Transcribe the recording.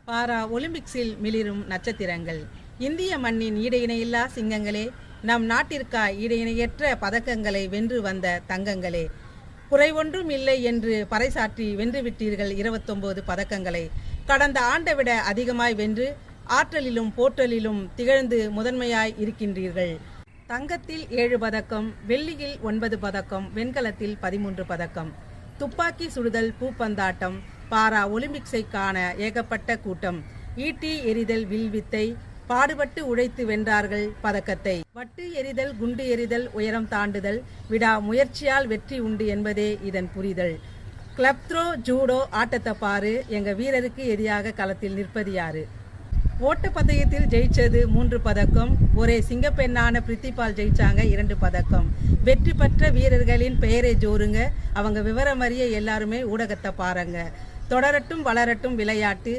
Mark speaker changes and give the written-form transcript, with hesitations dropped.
Speaker 1: பாரா ஒலிம்பிக்ஸில் மிளிரும் நட்சத்திரங்கள். இந்திய மண்ணின் ஈடையினையில்லா சிங்கங்களே, நம் நாட்டிற்காய் ஈடையினையற்ற பதக்கங்களை வென்று வந்த தங்கங்களே, குறைவொன்றும் இல்லை என்று பறைசாற்றி வென்றுவிட்டீர்கள் 29 பதக்கங்களை. கடந்த ஆண்டை விட அதிகமாய் வென்று ஆற்றலிலும் போற்றலிலும் திகழ்ந்து முதன்மையாய் இருக்கின்றீர்கள். தங்கத்தில் 7 பதக்கம், வெள்ளியில் 9 பதக்கம், வெண்கலத்தில் 13 பதக்கம். துப்பாக்கி சுடுதல், பூப்பந்தாட்டம், பாரா ஒலிம்பிக்ஸை காண ஏகப்பட்ட கூட்டம். ஈட்டி எறிதல், வில்வித்தை, பாடுபட்டு உழைத்து வென்றார்கள் பதக்கத்தை. வட்டு எறிதல், குண்டு எறிதல், உயரம் தாண்டுதல், விடா முயற்சியால் வெற்றி உண்டு என்பதே இதன் புரிதல். கிளப் த்ரோ, ஜூடோ ஆட்டத்தை பாரு, எங்க வீரருக்கு எதிராக களத்தில் நிற்பது யாரு? ஓட்ட பந்தயத்தில் ஜெயிச்சது 3 பதக்கம், ஒரே சிங்கப்பெண்ணான பிரித்திபால் ஜெயிச்சாங்க 2 பதக்கம். வெற்றி பெற்ற வீரர்களின் பெயரை ஜோருங்க, அவங்க விவரம் அறிய எல்லாருமே ஊடகத்தை பாருங்க. தொடரட்டும் வளரட்டும் விளையாட்டு,